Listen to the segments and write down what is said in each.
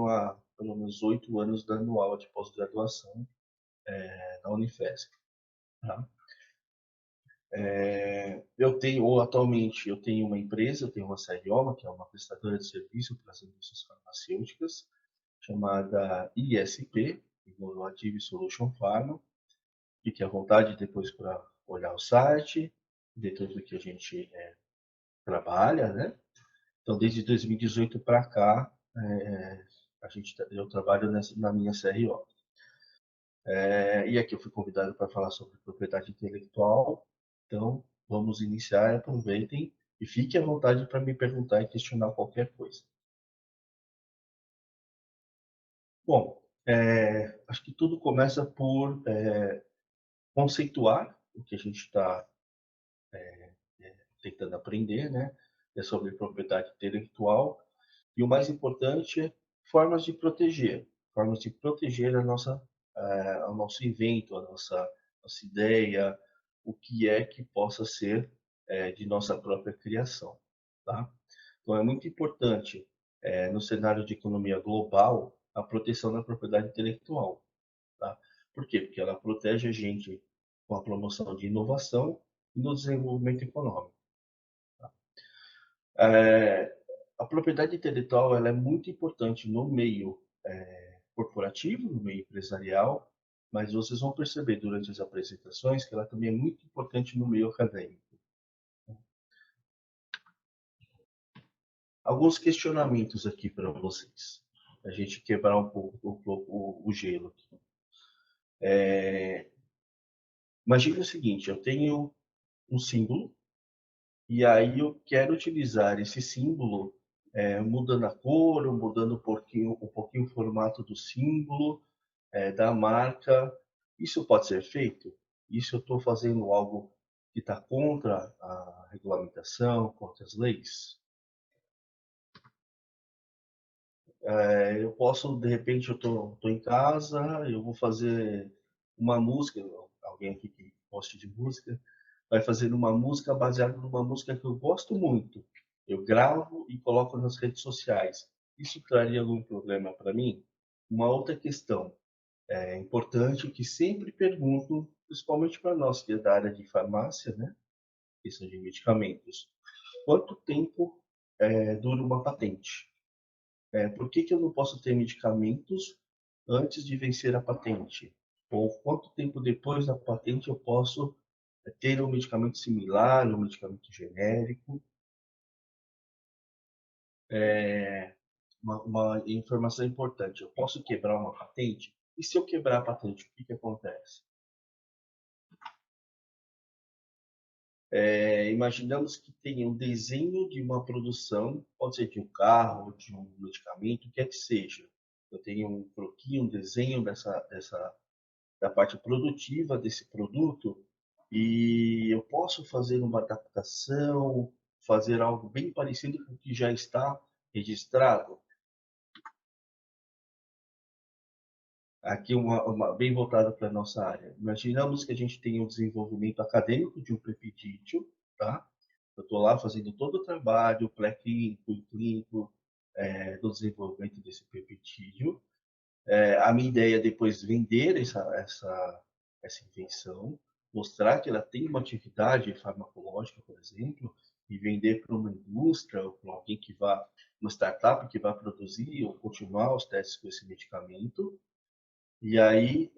tenho há pelo menos 8 anos dando aula de pós-graduação na Unifesp. Tá? Atualmente, eu tenho uma empresa, eu tenho uma CRO, que é uma prestadora de serviço para as indústrias farmacêuticas, chamada ISP, Innovative Solution Pharma. Fique à vontade depois para olhar o site, ver tudo que a gente trabalha, né? Então, desde 2018 para cá, eu trabalho na minha CRO. E aqui eu fui convidado para falar sobre propriedade intelectual. Então, vamos iniciar, aproveitem e fiquem à vontade para me perguntar e questionar qualquer coisa. Bom, acho que tudo começa por conceituar o que a gente está tentando aprender, né? É sobre propriedade intelectual. E o mais importante é formas de proteger o nosso invento, nossa ideia, o que é que possa ser de nossa própria criação, tá? Então é muito importante no cenário de economia global a proteção da propriedade intelectual, tá? Por quê? Porque ela protege a gente com a promoção de inovação e no desenvolvimento econômico. É, a propriedade intelectual ela é muito importante no meio corporativo, no meio empresarial, mas vocês vão perceber durante as apresentações que ela também é muito importante no meio acadêmico. Alguns questionamentos aqui para vocês, a gente quebrar um pouco o gelo aqui. Imagine o seguinte, eu tenho um símbolo e aí eu quero utilizar esse símbolo mudando a cor, ou mudando um pouquinho o formato do símbolo, da marca. Isso pode ser feito? Isso eu estou fazendo algo que está contra a regulamentação, contra as leis? Eu posso, de repente, eu estou em casa, eu vou fazer uma música, alguém aqui que gosta de música, vai fazer uma música baseada numa música que eu gosto muito. Eu gravo e coloco nas redes sociais. Isso traria algum problema para mim? Uma outra questão importante que sempre pergunto, principalmente para nós que é da área de farmácia, né? Questão de medicamentos. Quanto tempo dura uma patente? Por que eu não posso ter medicamentos antes de vencer a patente? Ou quanto tempo depois da patente eu posso ter um medicamento similar, um medicamento genérico? Uma informação importante, eu posso quebrar uma patente? E se eu quebrar a patente, o que acontece? Imaginamos que tenha um desenho de uma produção, pode ser de um carro, de um medicamento, o que é que seja. Eu tenho um croquis, um desenho da parte produtiva desse produto e eu posso fazer uma adaptação, fazer algo bem parecido com o que já está registrado. Aqui bem voltada para a nossa área. Imaginamos que a gente tem um desenvolvimento acadêmico de um peptídeo, tá? Eu estou lá fazendo todo o trabalho pré-clínico e clínico do desenvolvimento desse peptídeo. A minha ideia é depois vender essa invenção, mostrar que ela tem uma atividade farmacológica, por exemplo, e vender para uma indústria ou para alguém uma startup que vai produzir ou continuar os testes com esse medicamento. E aí,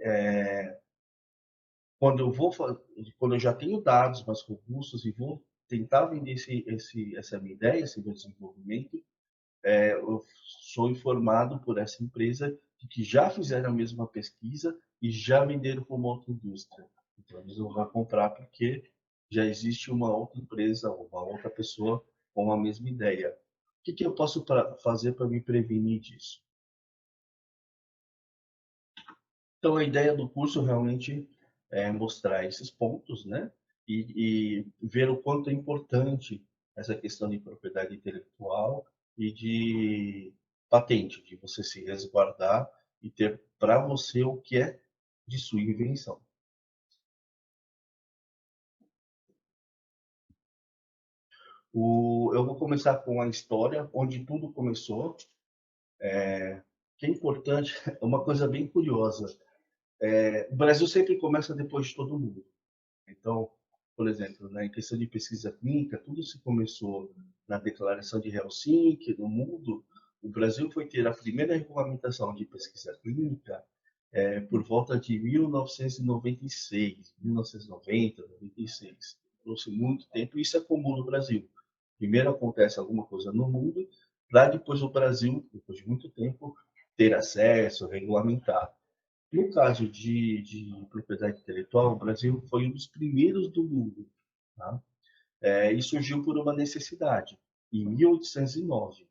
quando eu já tenho dados mais robustos e vou tentar vender essa minha ideia, esse meu desenvolvimento, eu sou informado por essa empresa de que já fizeram a mesma pesquisa e já venderam para uma outra indústria. Então, eles não vão comprar porque já existe uma outra empresa ou uma outra pessoa com a mesma ideia. O que eu posso fazer para me prevenir disso? Então, a ideia do curso realmente é mostrar esses pontos, né? E ver o quanto é importante essa questão de propriedade intelectual e de patente, de você se resguardar e ter para você o que é de sua invenção. Eu vou começar com a história, onde tudo começou. que é importante, é uma coisa bem curiosa. O Brasil sempre começa depois de todo mundo. Então, por exemplo, né, em questão de pesquisa clínica, tudo se começou na Declaração de Helsinki, no mundo. O Brasil foi ter a primeira regulamentação de pesquisa clínica por volta de 1996, 1990, 96. Trouxe muito tempo e isso é comum no Brasil. Primeiro acontece alguma coisa no mundo, para depois o Brasil, depois de muito tempo, ter acesso, regulamentar. No caso de propriedade intelectual, o Brasil foi um dos primeiros do mundo. Tá? E surgiu por uma necessidade. Em 1809,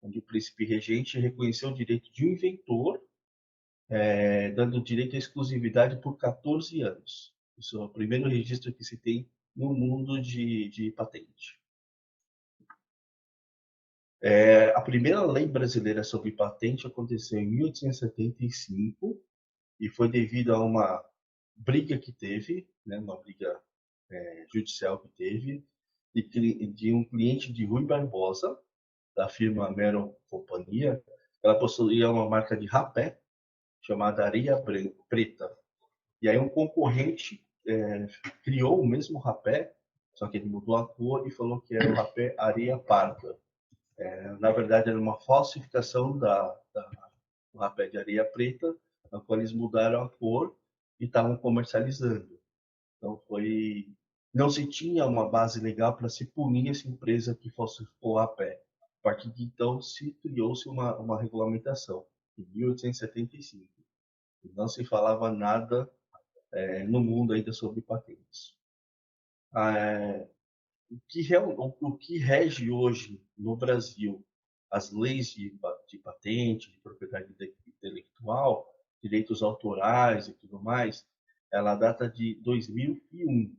onde o príncipe regente reconheceu o direito de um inventor, dando direito à exclusividade por 14 anos. Isso é o primeiro registro que se tem no mundo de patente. A primeira lei brasileira sobre patente aconteceu em 1875 e foi devido a uma briga que teve, né, uma briga judicial que teve, de um cliente de Rui Barbosa, da firma Mero Companhia. Ela possuía uma marca de rapé, chamada Areia Preta. E aí um concorrente criou o mesmo rapé, só que ele mudou a cor e falou que era o rapé Areia Parda. Na verdade, era uma falsificação do rapé de areia preta, na qual eles mudaram a cor e estavam comercializando. Então, não se tinha uma base legal para se punir essa empresa que falsificou o rapé. A partir de então, criou-se uma regulamentação, em 1875. Não se falava nada no mundo ainda sobre patentes. Ah, o que rege hoje no Brasil as leis de patente, de propriedade intelectual, direitos autorais e tudo mais, ela data de 2001,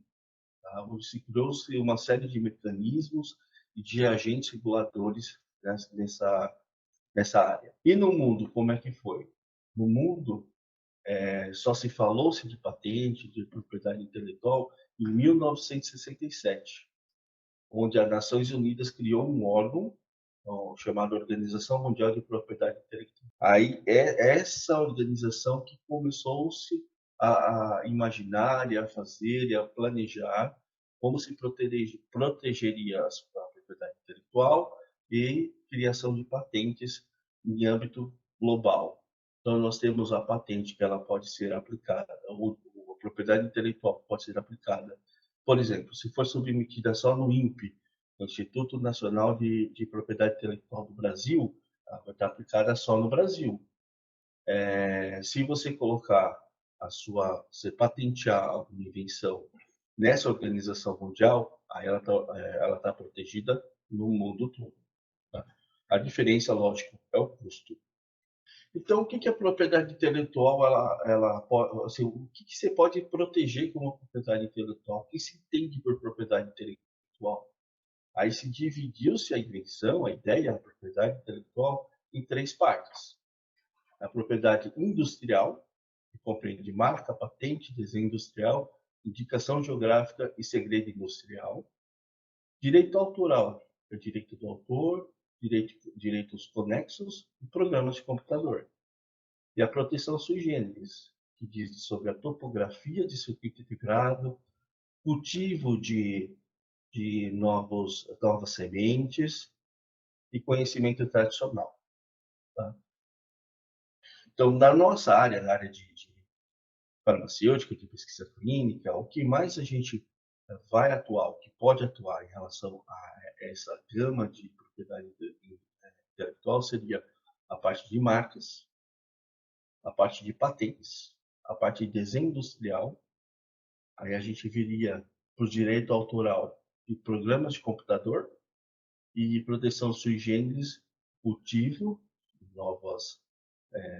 tá? Onde se criou-se uma série de mecanismos e de agentes reguladores nessa área. E no mundo, como é que foi? No mundo, só se falou-se de patente, de propriedade intelectual, em 1967, onde as Nações Unidas criou um órgão chamado Organização Mundial de Propriedade Intelectual. Aí é essa organização que começou-se a imaginar e a fazer e a planejar como se protegeria a propriedade intelectual e criação de patentes em âmbito global. Então, nós temos a patente que ela pode ser aplicada, ou a propriedade intelectual pode ser aplicada. Por exemplo, se for submetida só no INPE, Instituto Nacional de Propriedade Intelectual do Brasil, ela vai estar aplicada só no Brasil. Se você colocar você patentear alguma invenção nessa organização mundial, aí ela tá protegida no mundo todo. Tá? A diferença, lógico, é o custo. Então, o que que a propriedade intelectual ela pode, assim, o que que você pode proteger como propriedade intelectual? O que se entende por propriedade intelectual? Aí se dividiu-se a invenção, a ideia, a propriedade intelectual, em três partes. A propriedade industrial, que compreende marca, patente, desenho industrial, indicação geográfica e segredo industrial. Direito autoral, é o direito do autor, direitos conexos e programas de computador. E a proteção sui generis, que diz sobre a topografia de circuito integrado, cultivo de novas sementes e conhecimento tradicional. Tá? Então, na nossa área, na área de farmacêutica, de pesquisa clínica, o que mais a gente vai atuar, o que pode atuar em relação a essa gama de propriedade intelectual seria a parte de marcas, a parte de patentes, a parte de desenho industrial. Aí a gente viria para o direito autoral de programas de computador e proteção sui generis, cultivo, novas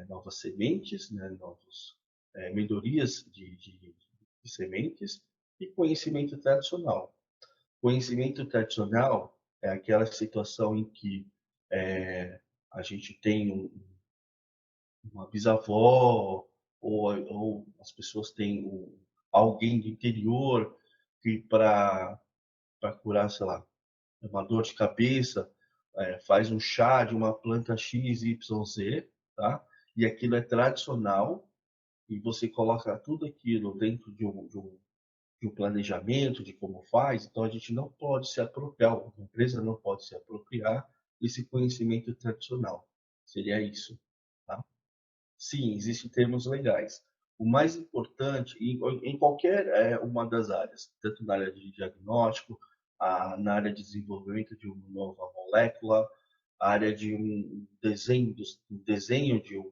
novas sementes, né, novas melhorias de sementes e conhecimento tradicional. Conhecimento tradicional é aquela situação em que a gente tem uma bisavó ou as pessoas têm alguém do interior que para curar, sei lá, uma dor de cabeça, faz um chá de uma planta X, Y, Z, tá? E aquilo é tradicional, e você coloca tudo aquilo dentro de um planejamento de como faz, então a gente não pode se apropriar, a empresa não pode se apropriar desse conhecimento tradicional. Seria isso, tá? Sim, existem termos legais. O mais importante, em qualquer uma das áreas, tanto na área de diagnóstico, na área de desenvolvimento de uma nova molécula, a área de um desenho, um desenho de um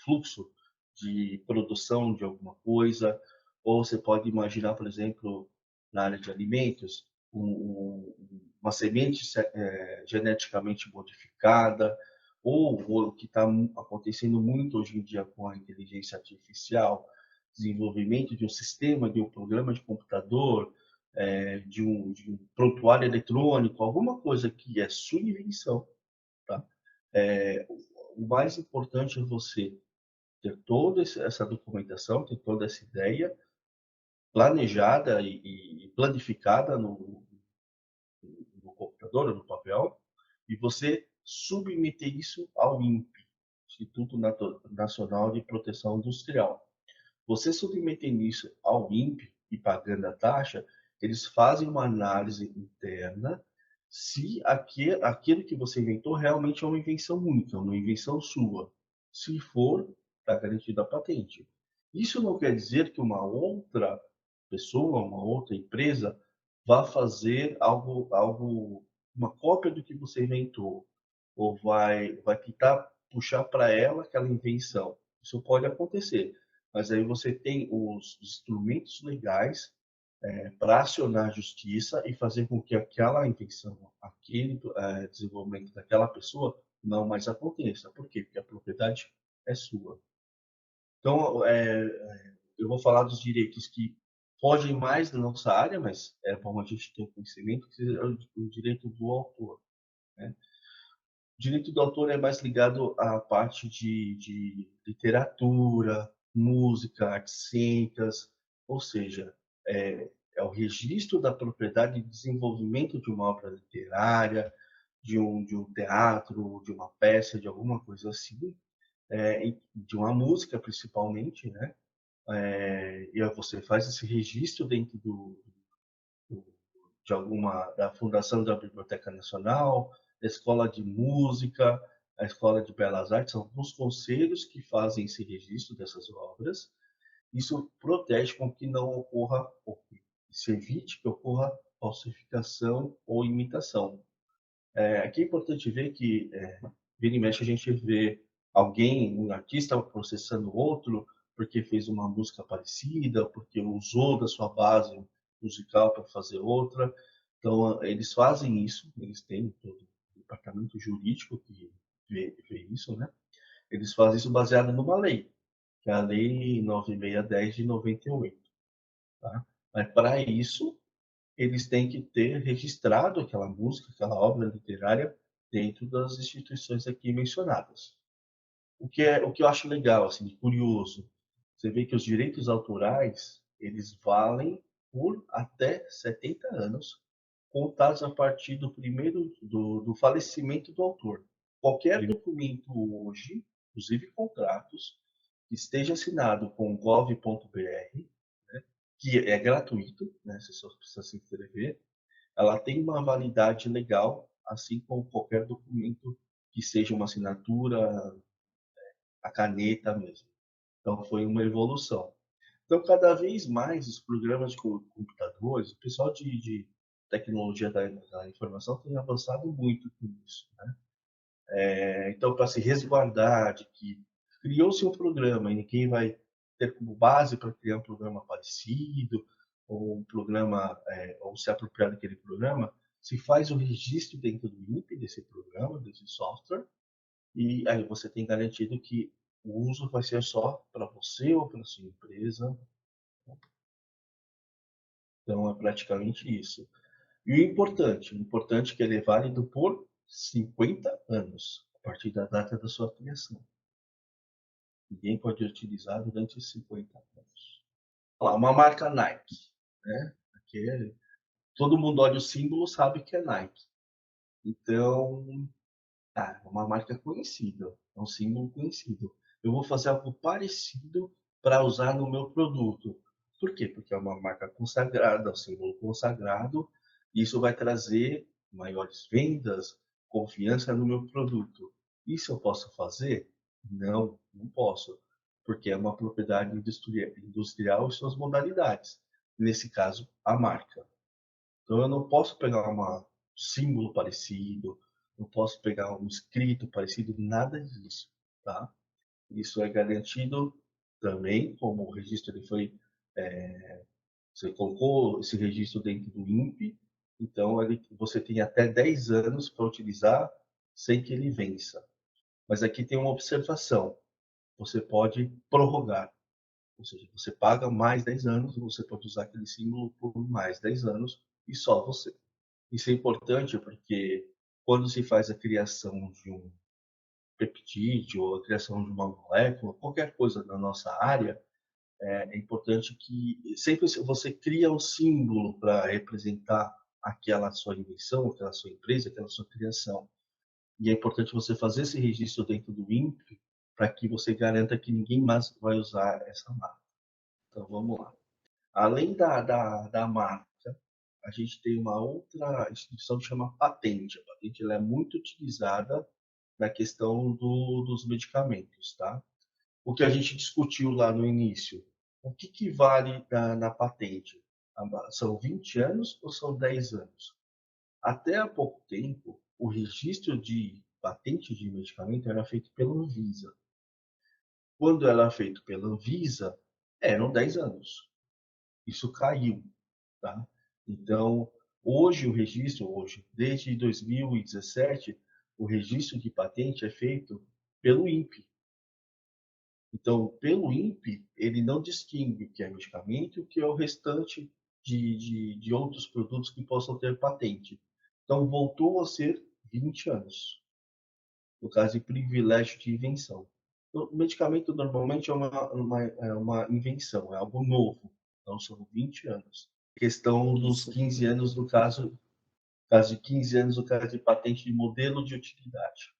fluxo de produção de alguma coisa, ou você pode imaginar, por exemplo, na área de alimentos, uma semente geneticamente modificada, ou o que está acontecendo muito hoje em dia com a inteligência artificial, desenvolvimento de um sistema, de um programa de computador, de um prontuário eletrônico, alguma coisa que é sua invenção, tá? O mais importante é você ter toda essa documentação, ter toda essa ideia planejada e planificada no computador, no papel, e você submeter isso ao INPE, Instituto Nacional de Proteção Industrial. Você submetendo isso ao INPE e pagando a taxa, eles fazem uma análise interna se aquilo que você inventou realmente é uma invenção única, uma invenção sua. Se for, está garantida a patente. Isso não quer dizer que uma outra pessoa, uma outra empresa, vá fazer uma cópia do que você inventou, ou vai tentar puxar para ela aquela invenção. Isso pode acontecer, mas aí você tem os instrumentos legais para acionar a justiça e fazer com que aquela invenção, aquele desenvolvimento daquela pessoa não mais aconteça. Por quê? Porque a propriedade é sua. Então, eu vou falar dos direitos que fogem mais da nossa área, mas é bom a gente ter conhecimento, que é o direito do autor, né? O direito do autor é mais ligado à parte de literatura, música, artes cênicas, ou seja, é o registro da propriedade e desenvolvimento de uma obra literária, de um teatro, de uma peça, de alguma coisa assim, de uma música principalmente, né? E aí você faz esse registro dentro da Fundação da Biblioteca Nacional, da Escola de Música, a Escola de Belas Artes, são alguns conselhos que fazem esse registro dessas obras. Isso protege com que não ocorra, ou que se evite que ocorra falsificação ou imitação. Aqui é importante ver que, vira e mexe, a gente vê alguém, um artista, processando outro porque fez uma música parecida, porque usou da sua base musical para fazer outra. Então, eles fazem isso, eles têm todo o departamento jurídico que vê isso, né? Eles fazem isso baseado numa lei, que é a Lei 9610 de 98, tá? Mas para isso, eles têm que ter registrado aquela música, aquela obra literária dentro das instituições aqui mencionadas. O que eu acho legal, assim, curioso, você vê que os direitos autorais, eles valem por até 70 anos, contados a partir do primeiro do falecimento do autor. Qualquer documento hoje, inclusive contratos, que esteja assinado com gov.br, né, que é gratuito, né, você só precisa se inscrever, ela tem uma validade legal, assim como qualquer documento que seja uma assinatura, a caneta mesmo. Então, foi uma evolução. Então, cada vez mais os programas de computadores, o pessoal de tecnologia da informação tem avançado muito com isso, né? Então, para se resguardar de que criou-se um programa e ninguém vai ter como base para criar um programa parecido, ou um programa, ou se apropriar daquele programa, se faz o registro dentro do INPE desse programa, desse software, e aí você tem garantido que o uso vai ser só para você ou para sua empresa. Então, é praticamente isso. E o importante é que ele é válido por 50 anos, a partir da data da sua criação. Ninguém pode utilizar durante os 50 anos. Olha lá, uma marca Nike, né? Todo mundo olha o símbolo, sabe que é Nike. Então, Ah, é uma marca conhecida, é um símbolo conhecido. Eu vou fazer algo parecido para usar no meu produto. Por quê? Porque é uma marca consagrada, é um símbolo consagrado, e isso vai trazer maiores vendas, confiança no meu produto. Isso eu posso fazer? Não, não posso, porque é uma propriedade industrial e suas modalidades. Nesse caso, a marca. Então eu não posso pegar um símbolo parecido, não posso pegar um escrito parecido, nada disso, tá? Isso é garantido também, como o registro ele foi, você colocou esse registro dentro do INPE, então você tem até 10 anos para utilizar sem que ele vença. Mas aqui tem uma observação, você pode prorrogar, ou seja, você paga mais 10 anos, você pode usar aquele símbolo por mais 10 anos e só você. Isso é importante porque quando se faz a criação de um peptídeo ou a criação de uma molécula, qualquer coisa na nossa área, é importante que sempre você cria um símbolo para representar aquela sua invenção, aquela sua empresa, aquela sua criação. E é importante você fazer esse registro dentro do INPE para que você garanta que ninguém mais vai usar essa marca. Então vamos lá. Além da marca, a gente tem uma outra instituição que chama patente. A patente ela é muito utilizada na questão dos medicamentos, tá? O que a gente discutiu lá no início, o que vale na patente? São 20 anos ou são 10 anos? Até há pouco tempo, o registro de patente de medicamento era feito pela Anvisa. Quando era feito pela Anvisa, eram 10 anos. Isso caiu, tá? Então, hoje o registro, desde 2017, o registro de patente é feito pelo INPE. Então, pelo INPE, ele não distingue o que é medicamento e o que é o restante de outros produtos que possam ter patente. Então, voltou a ser 20 anos, no caso de privilégio de invenção. O medicamento normalmente é uma invenção, é algo novo. Então, são 20 anos. Questão dos 15 anos, no caso de 15 anos, no caso de patente de modelo de utilidade,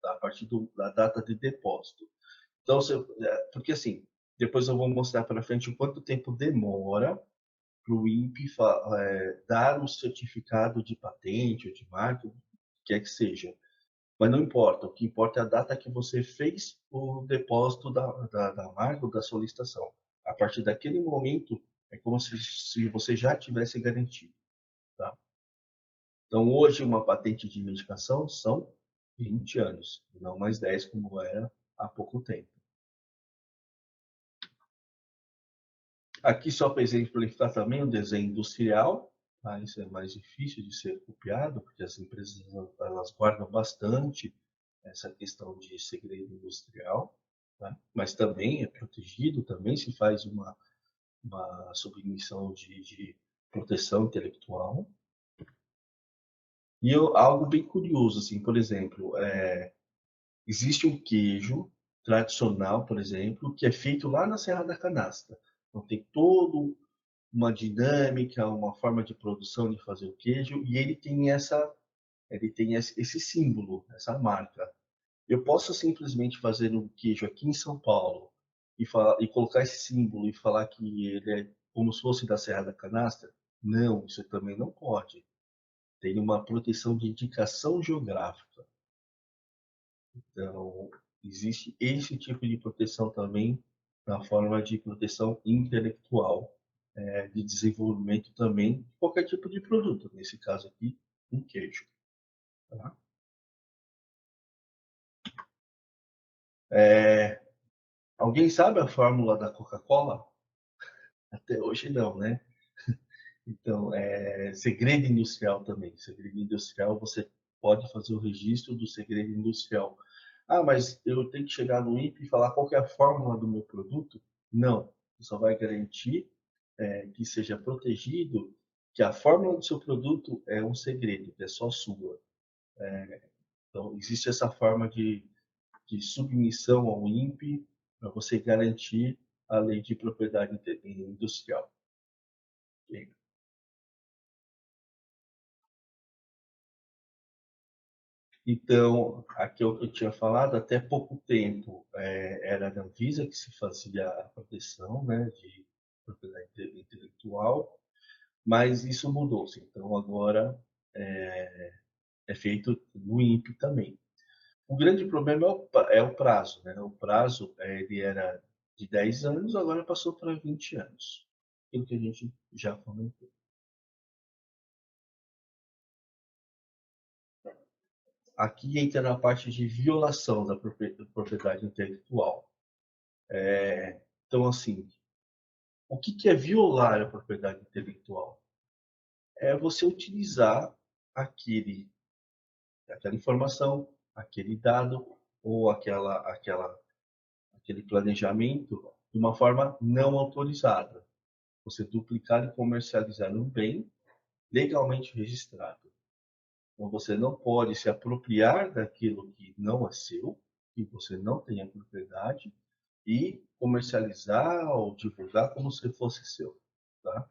tá? A partir da data de depósito. Então, porque assim, depois eu vou mostrar para frente o quanto tempo demora para o INPE dar um certificado de patente ou de marca, o que quer que seja. Mas não importa, o que importa é a data que você fez o depósito da marca ou da solicitação. A partir daquele momento, é como se você já tivesse garantido. Tá? Então, hoje, uma patente de medicação são 20 anos, não mais 10 como era há pouco tempo. Aqui, só para exemplificar também o desenho industrial, tá? Isso é mais difícil de ser copiado, porque as empresas elas guardam bastante essa questão de segredo industrial, tá? Mas também é protegido, também se faz uma submissão de proteção intelectual. E algo bem curioso, assim, por exemplo, existe um queijo tradicional, por exemplo, que é feito lá na Serra da Canastra. Então tem todo uma dinâmica, uma forma de produção de fazer o queijo e ele tem esse símbolo, essa marca. Eu posso simplesmente fazer um queijo aqui em São Paulo e colocar esse símbolo e falar que ele é como se fosse da Serra da Canastra? Não, isso também não pode. Tem uma proteção de indicação geográfica. Então, existe esse tipo de proteção também na forma de proteção intelectual, de desenvolvimento também de qualquer tipo de produto, nesse caso aqui, um queijo. Tá? Alguém sabe a fórmula da Coca-Cola? Até hoje não, né? Então, segredo industrial também. Segredo industrial, você pode fazer o registro do segredo industrial. Ah, mas eu tenho que chegar no INPE e falar qual que é a fórmula do meu produto? Não. Você só vai garantir que seja protegido, que a fórmula do seu produto é um segredo, que é só sua. Então, existe essa forma de submissão ao INPE para você garantir a lei de propriedade industrial. Ok? Então, aqui o que eu tinha falado, até pouco tempo era na Anvisa que se fazia a proteção, né, de propriedade intelectual, mas isso mudou-se. Então, agora é feito no INPE também. O grande problema é o prazo, né? O prazo ele era de 10 anos, agora passou para 20 anos. Aquilo que a gente já comentou. Aqui entra na parte de violação da propriedade intelectual. Então, assim, o que é violar a propriedade intelectual? É você utilizar aquele, aquela informação, aquele dado ou aquele planejamento de uma forma não autorizada. Você duplicar e comercializar um bem legalmente registrado. Então, você não pode se apropriar daquilo que não é seu, que você não tem a propriedade, e comercializar ou divulgar como se fosse seu. Tá?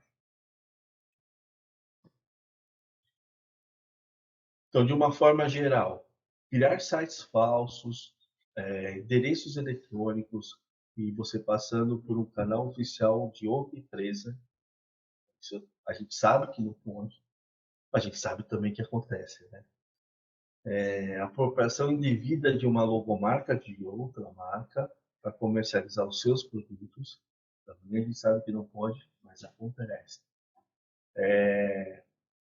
Então, de uma forma geral, criar sites falsos, endereços eletrônicos, e você passando por um canal oficial de outra empresa, isso a gente sabe que não pode, mas a gente sabe também que acontece, né? A apropriação indevida de uma logomarca de outra marca para comercializar os seus produtos, também a gente sabe que não pode, mas acontece.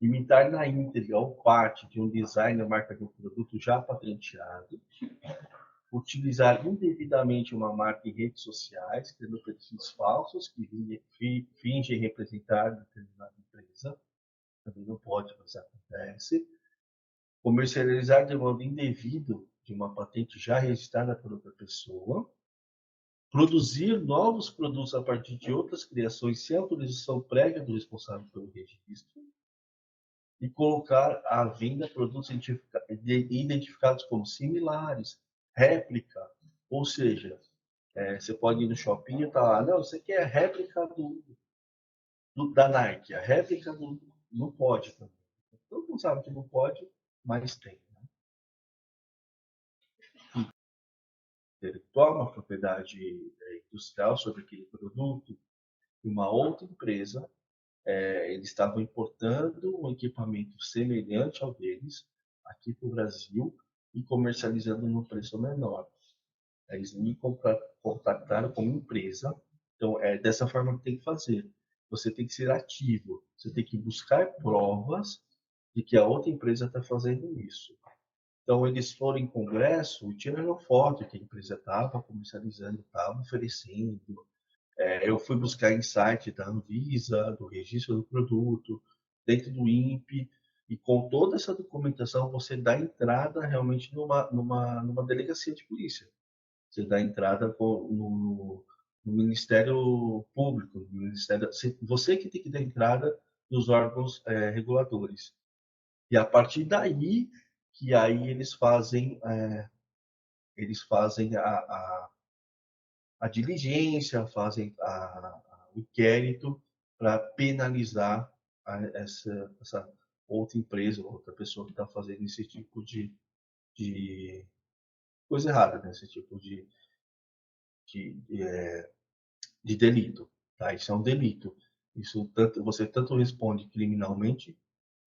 Imitar na íntegra ou parte de um design ou marca de um produto já patenteado, utilizar indevidamente uma marca em redes sociais, tendo perfis falsos que fingem representar determinada empresa, também não pode, mas acontece. Comercializar de modo indevido de uma patente já registrada por outra pessoa, produzir novos produtos a partir de outras criações sem autorização prévia do responsável pelo registro e colocar à venda produtos identificados como similares, réplica, ou seja, você pode ir no shopping e tá lá, não, você quer a réplica da Nike, a réplica do... Não pode também. Todo mundo sabe que não pode, mas tem. Intelectual, uma propriedade industrial sobre aquele produto, e uma outra empresa, eles estavam importando um equipamento semelhante ao deles aqui para o Brasil e comercializando no preço menor. Eles me contactaram como empresa, então é dessa forma que tem que fazer. Você tem que ser ativo, você tem que buscar provas de que a outra empresa está fazendo isso. Então, eles foram em congresso e tiraram foto que a empresa estava comercializando, estava oferecendo. Eu fui buscar insight da Anvisa, do registro do produto, dentro do INPE, e com toda essa documentação você dá entrada realmente numa delegacia de polícia. Você dá entrada no Ministério Público, no Ministério, você que tem que dar entrada nos órgãos reguladores. E a partir daí, que aí eles fazem a diligência, fazem o inquérito para penalizar essa outra empresa, outra pessoa que está fazendo esse tipo de coisa errada, né? Esse tipo de, de delito. Tá? Isso é um delito. Isso você tanto responde criminalmente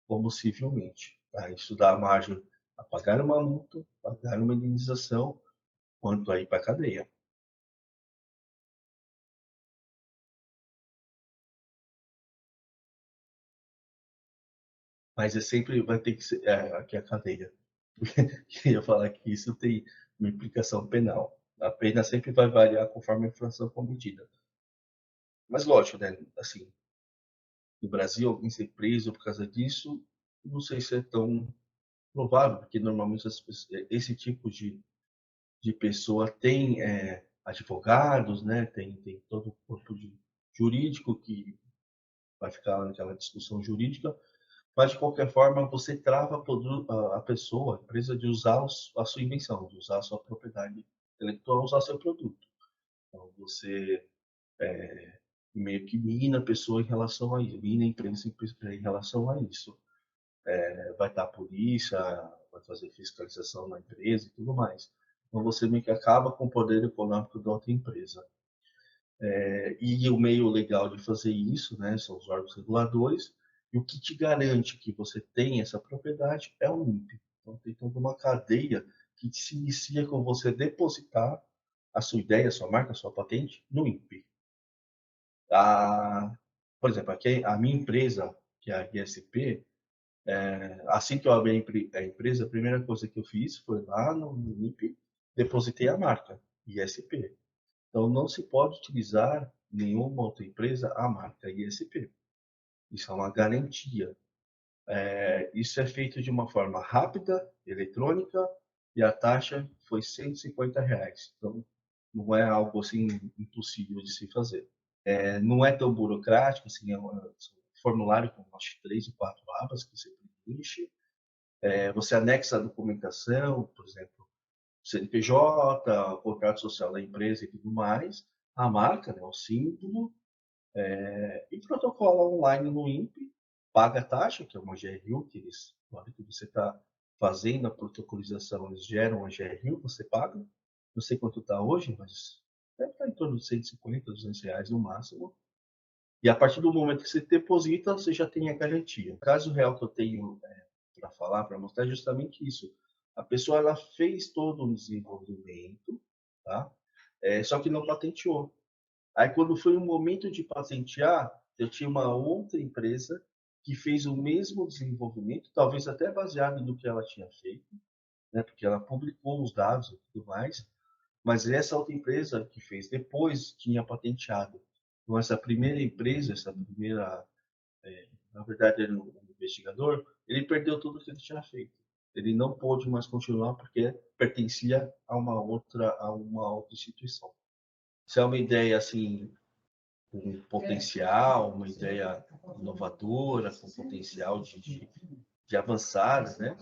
como civilmente. Tá? Isso dá margem a pagar uma multa, pagar uma indenização, quanto a ir para a cadeia. Mas é sempre vai ter que ser aqui a cadeia. Queria falar que isso tem uma implicação penal. A pena sempre vai variar conforme a infração cometida. Mas lógico, né? Assim, no Brasil, alguém ser preso por causa disso, não sei se é tão provável, porque normalmente esse tipo de pessoa tem advogados, né? Tem todo o corpo jurídico que vai ficar naquela discussão jurídica, mas de qualquer forma você trava a pessoa, a empresa, de usar a sua invenção, de usar a sua propriedade intelectual, usar seu produto. Então você meio que mina a pessoa em relação a isso, mina a empresa em relação a isso. Vai estar a polícia, fazer fiscalização na empresa e tudo mais. Então você meio que acaba com o poder econômico da outra empresa. E o meio legal de fazer isso, né, são os órgãos reguladores, e o que te garante que você tem essa propriedade é o INPE. Então tem toda uma cadeia que se inicia com você depositar a sua ideia, a sua marca, a sua patente no INPE. Por exemplo, aqui a minha empresa, que é a ISP, assim que eu abri a empresa, a primeira coisa que eu fiz foi lá no INPE, depositei a marca ISP. Então, não se pode utilizar nenhuma outra empresa a marca ISP. Isso é uma garantia. Isso é feito de uma forma rápida, eletrônica, e a taxa foi R$ 150. Então, não é algo assim impossível de se fazer. Não é tão burocrático, assim, é um formulário com acho que 3 ou 4 abas que você preenche. Você anexa a documentação, por exemplo, CNPJ, contrato social da empresa e tudo mais, a marca, né, o símbolo, e protocola online no INPE, paga a taxa, que é uma GRU, que eles, na hora que você está fazendo a protocolização, eles geram uma GRU, você paga, não sei quanto está hoje, mas deve estar em torno de 150, R$ 200 no máximo. E a partir do momento que você deposita, você já tem a garantia. O caso real que eu tenho para falar, para mostrar, é justamente isso. A pessoa ela fez todo um desenvolvimento, tá? Só que não patenteou. Aí, quando foi o momento de patentear, eu tinha uma outra empresa que fez o mesmo desenvolvimento, talvez até baseado no que ela tinha feito, né? Porque ela publicou os dados e tudo mais, mas essa outra empresa que fez depois tinha patenteado. Então, essa primeira empresa, na verdade, era um investigador, ele perdeu tudo que ele tinha feito. Ele não pôde mais continuar porque pertencia a uma outra instituição. Se é uma ideia assim, com potencial, uma ideia inovadora, com potencial de avançar, né?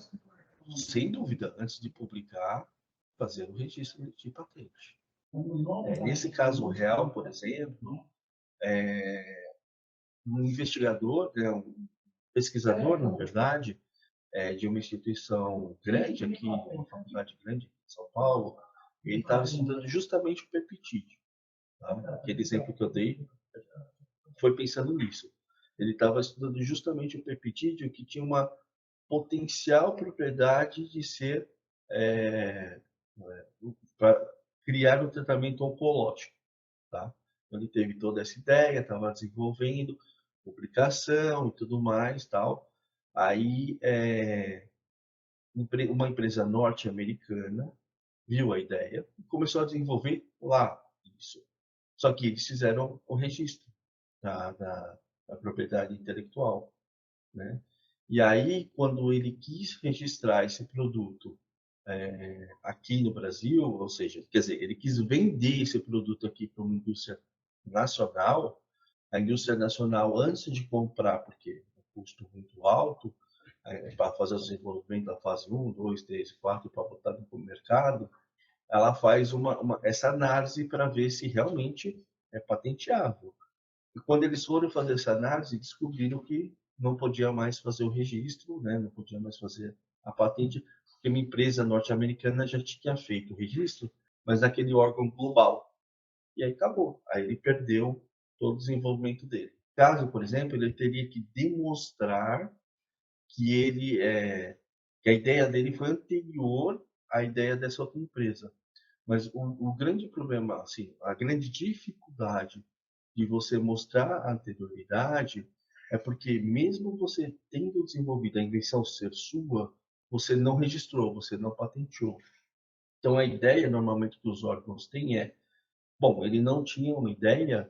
Sem dúvida, antes de publicar, fazer o registro de patente. Nesse caso real, por exemplo, um investigador, né, um pesquisador, na verdade, de uma instituição grande aqui, uma faculdade grande em São Paulo, ele estava estudando justamente o peptídeo. Tá? Aquele exemplo que eu dei foi pensando nisso. Ele estava estudando justamente o peptídeo que tinha uma potencial propriedade de ser para criar um tratamento oncológico. Tá? Então, ele teve toda essa ideia, estava desenvolvendo publicação e tudo mais, tal. Aí, uma empresa norte-americana viu a ideia e começou a desenvolver lá isso. Só que eles fizeram o registro da propriedade intelectual, né? E aí, quando ele quis registrar esse produto aqui no Brasil, ou seja, quer dizer, ele quis vender esse produto aqui para uma indústria nacional, a indústria nacional, antes de comprar, porque é um custo muito alto, para fazer o desenvolvimento da fase 1, 2, 3, 4, para botar no mercado, ela faz essa análise para ver se realmente é patenteável. E quando eles foram fazer essa análise, descobriram que não podia mais fazer o registro, né? Não podia mais fazer a patente, porque uma empresa norte-americana já tinha feito o registro, mas naquele órgão global. E aí acabou. Aí ele perdeu todo o desenvolvimento dele. Caso, por exemplo, ele teria que demonstrar que que a ideia dele foi anterior à ideia dessa outra empresa. Mas o grande problema, assim, a grande dificuldade de você mostrar a anterioridade é porque mesmo você tendo desenvolvido a invenção ser sua, você não registrou, você não patenteou. Então a ideia normalmente que os órgãos têm bom, ele não tinha uma ideia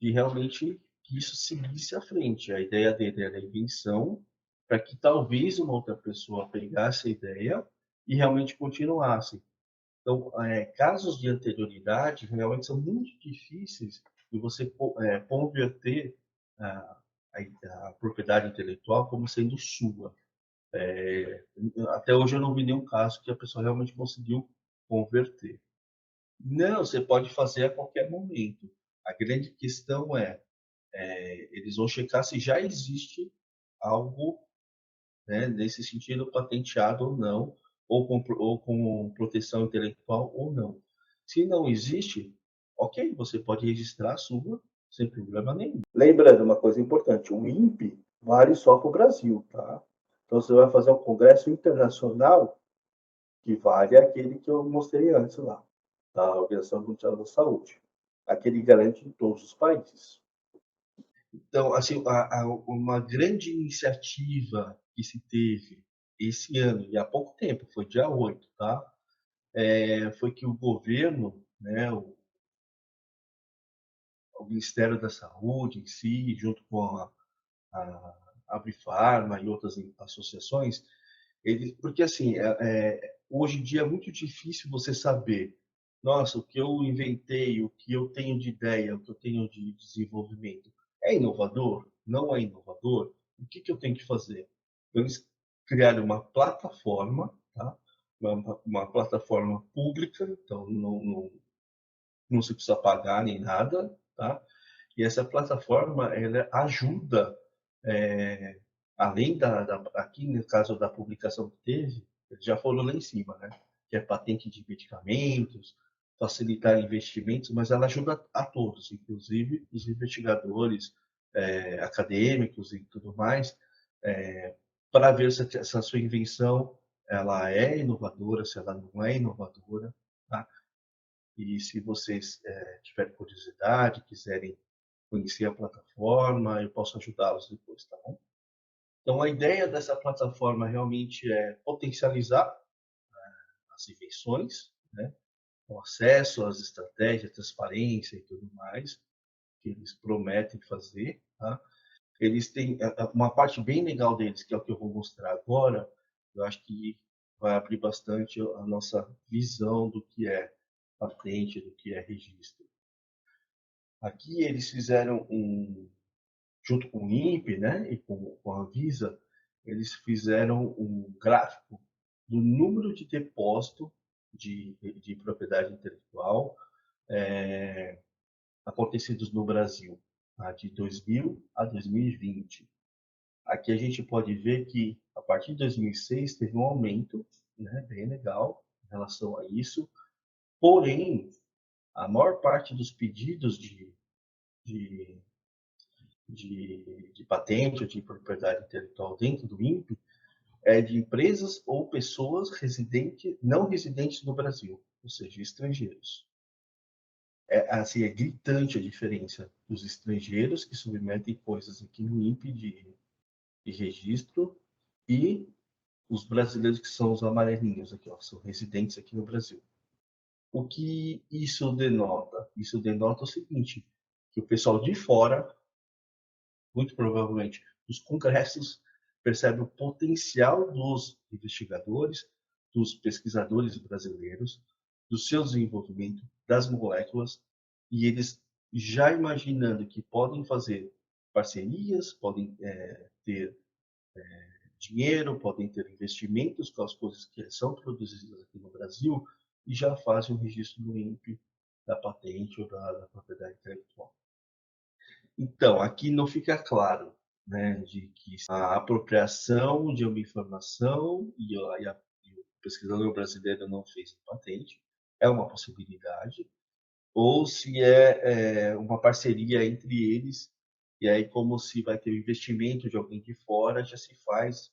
de realmente que isso seguisse à frente. A ideia dele era a invenção para que talvez uma outra pessoa pegasse a ideia e realmente continuasse. Então, casos de anterioridade realmente são muito difíceis de você converter a, a propriedade intelectual como sendo sua. Até hoje eu não vi nenhum caso que a pessoa realmente conseguiu converter. Não, você pode fazer a qualquer momento. A grande questão eles vão checar se já existe algo, né, nesse sentido patenteado ou não, ou com proteção intelectual ou não. Se não existe, ok, você pode registrar a sua sem problema nenhum. Lembrando uma coisa importante, o INPE vale só para o Brasil, tá? Então você vai fazer um congresso internacional que vale aquele que eu mostrei antes lá, da Organização Mundial da Saúde. Aquele garante em todos os países. Então, assim, uma grande iniciativa que se teve esse ano, e há pouco tempo, foi dia 8, tá? Foi que o governo, né, o Ministério da Saúde em si, junto com a Abrifarma e outras associações, porque assim, hoje em dia é muito difícil você saber, nossa, o que eu inventei, o que eu tenho de ideia, o que eu tenho de desenvolvimento, é inovador? Não é inovador? O que eu tenho que fazer? Eles criaram uma plataforma, tá? Uma plataforma pública, então não se precisa pagar nem nada, tá? E essa plataforma ela ajuda, é, além aqui no caso da publicação que teve, eles já foram lá em cima, né? Que é patente de medicamentos, facilitar investimentos, mas ela ajuda a todos, inclusive os investigadores, acadêmicos e tudo mais, para ver se essa sua invenção ela é inovadora, se ela não é inovadora, tá? E se vocês tiverem curiosidade, quiserem conhecer a plataforma, eu posso ajudá-los depois, tá bom? Então, a ideia dessa plataforma realmente é potencializar as invenções, né? O acesso às estratégias, transparência e tudo mais, que eles prometem fazer, tá? Eles têm uma parte bem legal deles, que é o que eu vou mostrar agora, eu acho que vai abrir bastante a nossa visão do que é patente, do que é registro. Aqui eles fizeram junto com o INPE, né, e com a Anvisa, eles fizeram um gráfico do número de depósito de propriedade intelectual acontecidos no Brasil, tá, de 2000 a 2020. Aqui a gente pode ver que a partir de 2006 teve um aumento, né, bem legal em relação a isso, porém a maior parte dos pedidos de de patente ou de propriedade intelectual dentro do INPE é de empresas ou pessoas residentes, não residentes no Brasil, ou seja, estrangeiros. Assim, é gritante a diferença dos estrangeiros que submetem coisas aqui no INPE de registro e os brasileiros que são os amarelinhos aqui, ó, são residentes aqui no Brasil. O que isso denota? Isso denota o seguinte, que o pessoal de fora muito provavelmente, os congressos percebem o potencial dos investigadores, dos pesquisadores brasileiros, do seu desenvolvimento das moléculas, e eles já imaginando que podem fazer parcerias, podem ter dinheiro, podem ter investimentos com as coisas que são produzidas aqui no Brasil, e já fazem o registro no INPE da patente ou da propriedade intelectual. Então, aqui não fica claro, né, de que a apropriação de uma informação e o pesquisador brasileiro não fez a patente, é uma possibilidade, ou se é uma parceria entre eles, e aí como se vai ter o investimento de alguém de fora, já se faz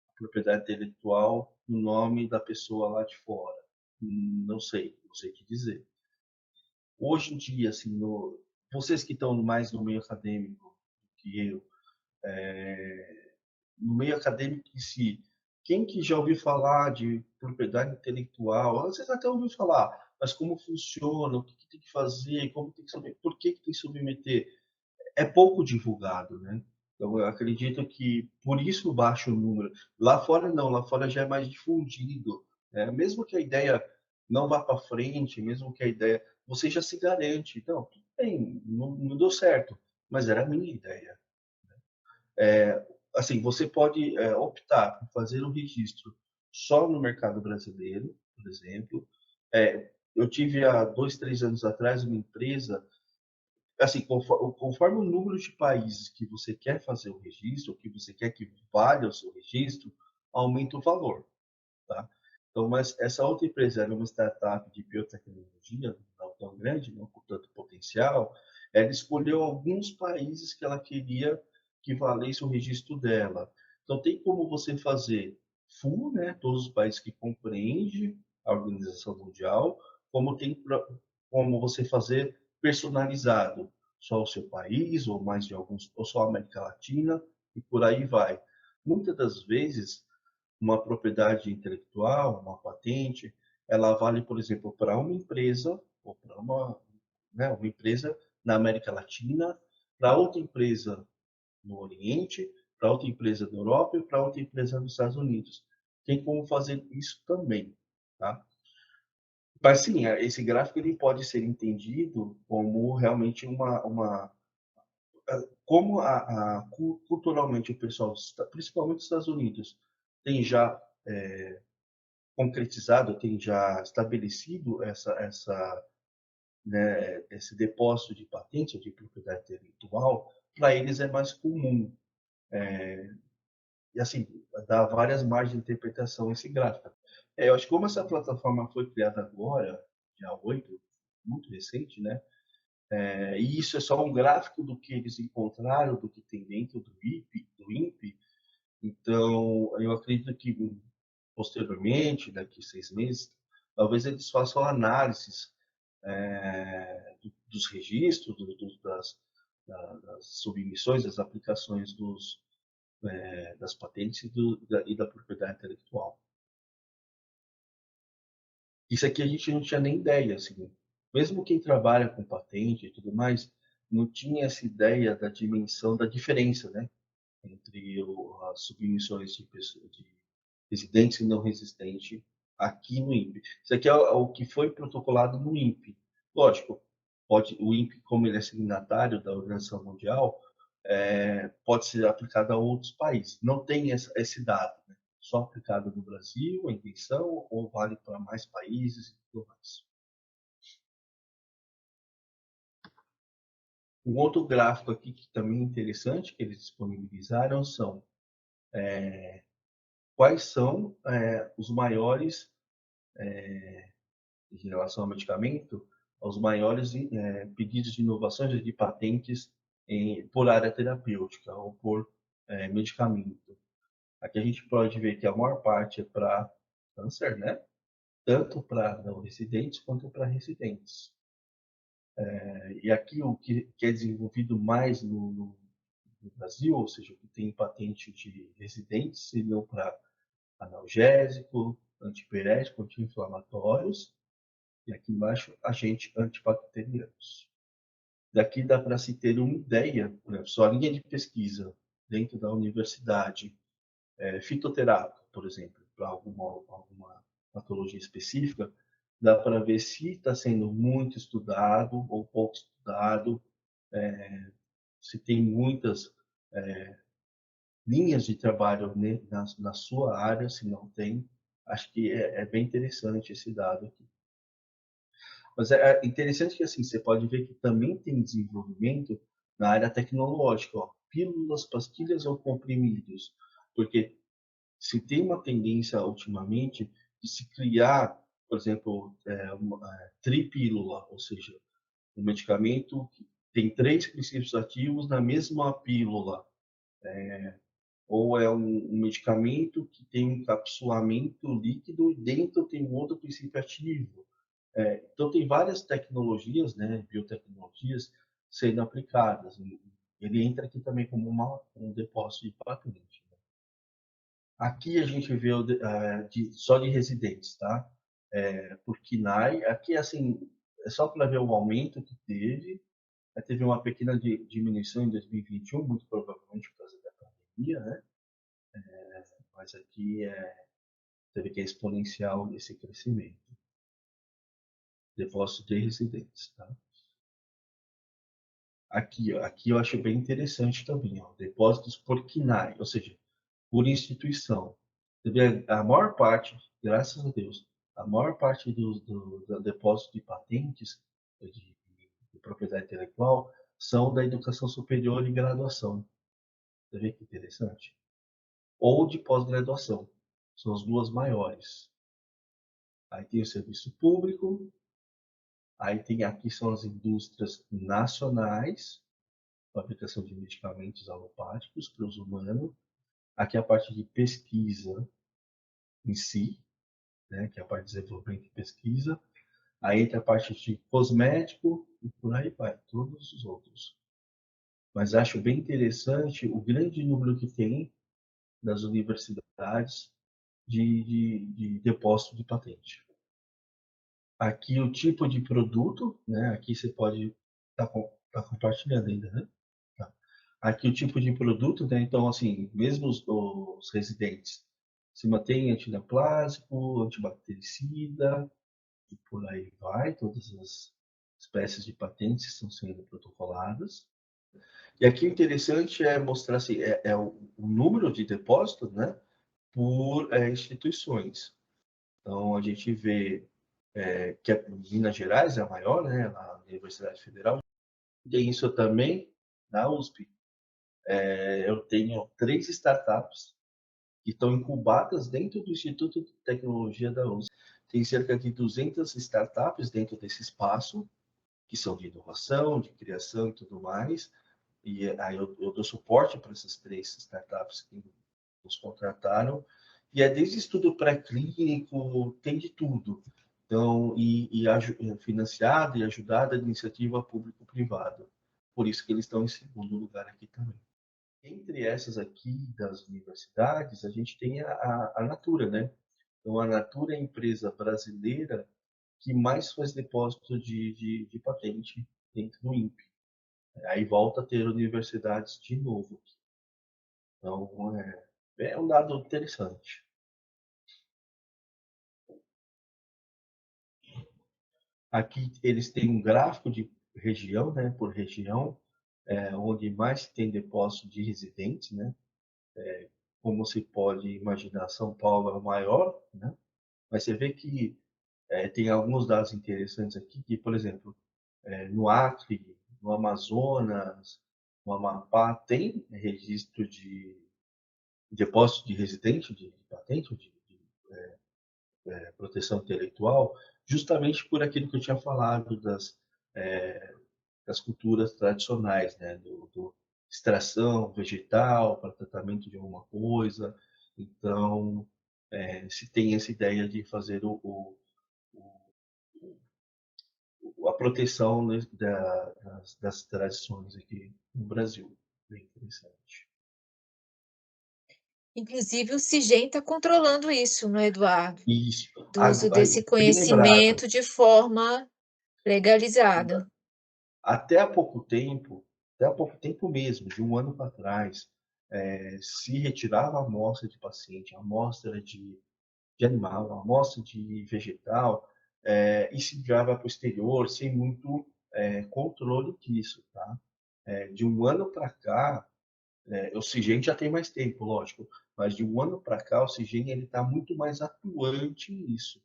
a propriedade intelectual no nome da pessoa lá de fora. Não sei o que dizer. Hoje em dia, assim, vocês que estão mais no meio acadêmico que eu, no meio acadêmico em si, quem que já ouviu falar de propriedade intelectual? Às vezes até ouviu falar, mas como funciona, o que, que tem que fazer, como tem que saber, por que, que tem que submeter? É pouco divulgado, né? Então, eu acredito que por isso baixa o número. Lá fora não, lá fora já é mais difundido, né? Mesmo que a ideia não vá para frente, mesmo que a ideia, você já se garante. Então, tudo bem, não deu certo, mas era a minha ideia. Assim, você pode optar por fazer um registro só no mercado brasileiro, por exemplo. Eu tive há 2, 3 anos atrás uma empresa, assim, conforme o número de países que você quer fazer o registro, que você quer que valha o seu registro, aumenta o valor, tá? Então, mas essa outra empresa era uma startup de biotecnologia, não tão grande, não com tanto potencial. Ela escolheu alguns países que ela queria que valesse o registro dela. Então, tem como você fazer full, né, todos os países que compreende a Organização Mundial, como tem como você fazer personalizado, só o seu país, ou mais de alguns, ou só a América Latina, e por aí vai. Muitas das vezes, uma propriedade intelectual, uma patente, ela vale, por exemplo, para uma empresa, ou para uma empresa na América Latina, para outra empresa no Oriente, para outra empresa na Europa e para outra empresa nos Estados Unidos. Tem como fazer isso também, tá? Mas sim, esse gráfico ele pode ser entendido como realmente como culturalmente o pessoal, principalmente os Estados Unidos, tem já concretizado, tem já estabelecido esse depósito de patente ou de propriedade intelectual, para eles é mais comum. E assim, dá várias margens de interpretação esse gráfico. Eu acho que como essa plataforma foi criada agora, dia 8, muito recente, né? E isso é só um gráfico do que eles encontraram, do que tem dentro do INPE. Então, eu acredito que posteriormente, daqui 6 meses, talvez eles façam análises dos registros, das submissões, das aplicações das patentes e da propriedade intelectual. Isso aqui a gente não tinha nem ideia, assim, mesmo quem trabalha com patente e tudo mais, não tinha essa ideia da dimensão da diferença, né, entre as submissões de residentes e não residentes aqui no INPE. Isso aqui é o que foi protocolado no INPE. Lógico, o INPE, como ele é signatário da Organização Mundial, pode ser aplicado a outros países. Não tem esse dado, né? Só aplicado no Brasil, a intenção, ou vale para mais países e tudo mais. Um outro gráfico aqui que também é interessante, que eles disponibilizaram, são quais são os maiores, em relação ao medicamento, os maiores pedidos de inovações de patentes por área terapêutica ou por medicamento. Aqui a gente pode ver que a maior parte é para câncer, né? Tanto para não residentes quanto para residentes. E aqui o que é desenvolvido mais no Brasil, ou seja, o que tem patente de residentes, seriam para analgésico, antipirético, anti-inflamatórios, e aqui embaixo, agentes antibacterianos. Daqui dá para se ter uma ideia, né? Só a linha de pesquisa dentro da universidade, fitoterápica, por exemplo, para alguma patologia específica, dá para ver se está sendo muito estudado ou pouco estudado, se tem muitas linhas de trabalho, né, na sua área, se não tem. Acho que é bem interessante esse dado aqui. Mas é interessante que assim você pode ver que também tem desenvolvimento na área tecnológica, ó, pílulas, pastilhas ou comprimidos, porque se tem uma tendência ultimamente de se criar, por exemplo, uma tripílula, ou seja, um medicamento que tem 3 princípios ativos na mesma pílula, ou é um medicamento que tem um encapsulamento líquido e dentro tem um outro princípio ativo. Então, tem várias tecnologias, né, biotecnologias, sendo aplicadas. Ele entra aqui também como um depósito de patente. Aqui a gente vê só de residentes, tá? Por KINAI. Aqui, assim, é só para ver o aumento que teve. Teve uma pequena diminuição em 2021, muito provavelmente por causa da pandemia, né? Mas aqui teve que é exponencial esse crescimento. Depósito de residentes, tá? Aqui eu acho bem interessante também, ó, depósitos por KINAI, ou seja, por instituição. A maior parte, graças a Deus, a maior parte do depósito de patentes de propriedade intelectual são da educação superior e graduação. Você vê que interessante? Ou de pós-graduação. São as duas maiores. Aí tem o serviço público, aí tem aqui são as indústrias nacionais, fabricação de medicamentos alopáticos para o uso humano. Aqui a parte de pesquisa em si, né, que é a parte de desenvolvimento e pesquisa. Aí entra a parte de cosmético e por aí vai, todos os outros. Mas acho bem interessante o grande número que tem das universidades de depósito de patente. Aqui o tipo de produto, né? Aqui você pode tá compartilhando ainda, né? Tá. Aqui o tipo de produto, né? Então, assim, mesmo os residentes se mantém antineplásico, antibactericida, e por aí vai, todas as espécies de patentes estão sendo protocoladas. E aqui o interessante é mostrar assim, o número de depósitos, né, por instituições. Então a gente vê que Minas Gerais é a maior, né, a Universidade Federal. Tem isso também na USP. Eu tenho 3 startups que estão incubadas dentro do Instituto de Tecnologia da USP. Tem cerca de 200 startups dentro desse espaço, que são de inovação, de criação e tudo mais. E aí eu dou suporte para essas 3 startups que nos contrataram. E é desde estudo pré-clínico, tem de tudo. Então, financiada e ajudada de iniciativa público-privada. Por isso que eles estão em segundo lugar aqui também. Entre essas aqui das universidades, a gente tem a Natura, né? Então, a Natura é a empresa brasileira que mais faz depósito de patente dentro do INPE. Aí volta a ter universidades de novo. Então, é um dado interessante. Aqui eles têm um gráfico de região, né, por região, onde mais tem depósito de residentes, né? Como se pode imaginar, São Paulo é o maior, né? Mas você vê que tem alguns dados interessantes aqui, que, por exemplo, no Acre, no Amazonas, no Amapá, tem registro de depósito de residente, de patente, proteção intelectual, justamente por aquilo que eu tinha falado das culturas tradicionais, né? Do extração vegetal para tratamento de alguma coisa. Então, se tem essa ideia de fazer a proteção, né, das tradições aqui no Brasil. Bem interessante. Inclusive o Cigen está controlando isso, não é, Eduardo? Isso, Do uso desse bem lembrado. conhecimento de forma legalizada. Até há pouco tempo mesmo, de um ano para trás, se retirava a amostra de paciente, a amostra de animal, a amostra de vegetal, e se enviava para o exterior sem muito controle disso. Tá? De um ano para cá, o CIGEN já tem mais tempo, lógico, mas de um ano para cá o CIGEN está muito mais atuante nisso.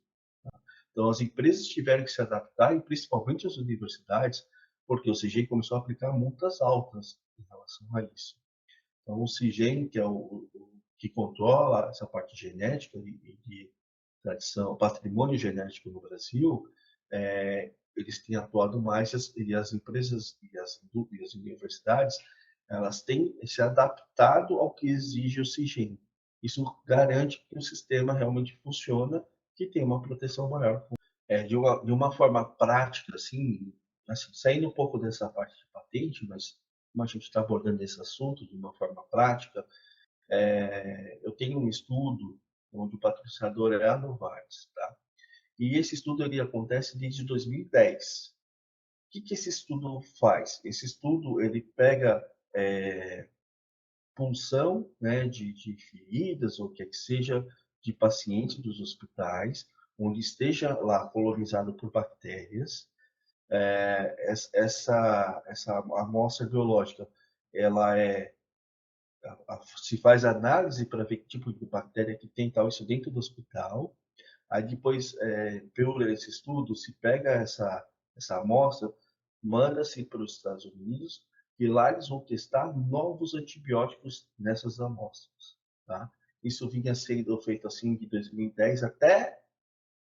Então, as empresas tiveram que se adaptar, e principalmente as universidades, porque o CIGEM começou a aplicar multas altas em relação a isso. Então, o CIGEM, que é o que controla essa parte genética e de tradição, patrimônio genético no Brasil, eles têm atuado mais e as empresas e as universidades, elas têm se adaptado ao que exige o CIGEM. Isso garante que o sistema realmente funciona, que tem uma proteção maior. De uma forma prática, assim, saindo um pouco dessa parte de patente, mas como a gente está abordando esse assunto de uma forma prática, eu tenho um estudo onde o patrocinador é a Novartis, tá? E esse estudo ele acontece desde 2010. O que esse estudo faz? Esse estudo ele pega punção, né, de feridas ou o que seja de pacientes dos hospitais, onde esteja lá colonizado por bactérias. Essa amostra biológica, ela se faz análise para ver que tipo de bactéria que tem tal isso dentro do hospital. Aí depois, pelo esse estudo, se pega essa amostra, manda-se para os Estados Unidos e lá eles vão testar novos antibióticos nessas amostras, tá? Isso vinha sendo feito assim de 2010 até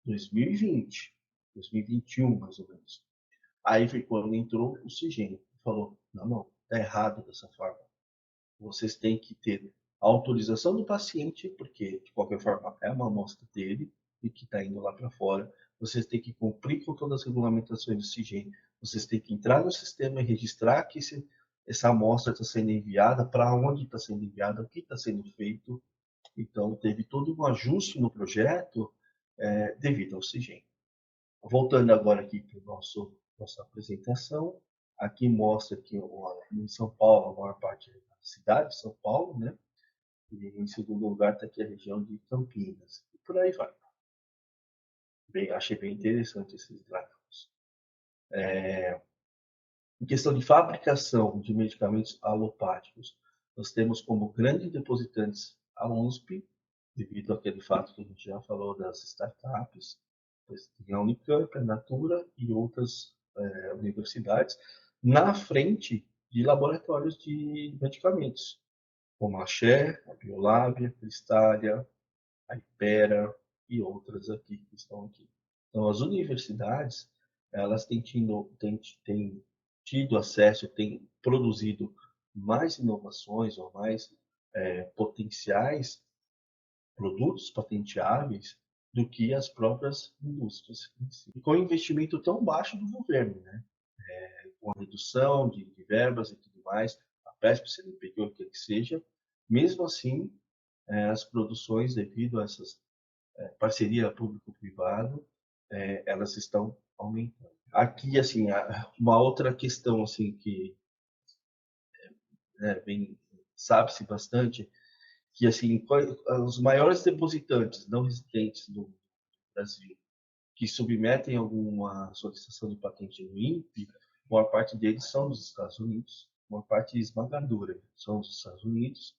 2020, 2021 mais ou menos. Aí foi quando entrou o CIGEM e falou: não, não, está errado dessa forma. Vocês têm que ter a autorização do paciente, porque de qualquer forma é uma amostra dele e que está indo lá para fora. Vocês têm que cumprir com todas as regulamentações do CIGEM. Vocês têm que entrar no sistema e registrar que essa amostra está sendo enviada, para onde está sendo enviada, o que está sendo feito. Então, teve todo um ajuste no projeto devido ao CIGEM. Voltando agora aqui para nossa apresentação, aqui mostra que em São Paulo, a maior parte da cidade de São Paulo, né? E em segundo lugar está aqui a região de Campinas. E por aí vai. Achei bem interessante esses gráficos. Em questão de fabricação de medicamentos alopáticos, nós temos como grandes depositantes a USP, devido àquele fato que a gente já falou das startups, tem a Unicamp, a Natura e outras universidades, na frente de laboratórios de medicamentos, como a Xé, a Biolab, a Cristália, a Ipera e outras aqui que estão aqui. Então, as universidades, elas têm tido acesso, têm produzido mais inovações ou mais potenciais produtos patenteáveis do que as próprias indústrias em si. E com o investimento tão baixo do governo, né? Com a redução de verbas e tudo mais, a PESP, CNPq, o que seja, mesmo assim, as produções, devido a essas parceria público-privado, elas estão aumentando. Aqui, assim, uma outra questão assim que sabe-se bastante, que assim, os maiores depositantes não residentes do Brasil que submetem alguma solicitação de patente no INPE, a maior parte deles são dos Estados Unidos, uma parte esmagadora são dos Estados Unidos,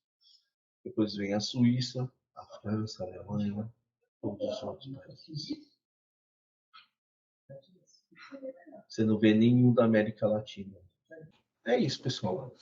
depois vem a Suíça, a França, a Alemanha, todos os outros países. Você não vê nenhum da América Latina. É isso, pessoal.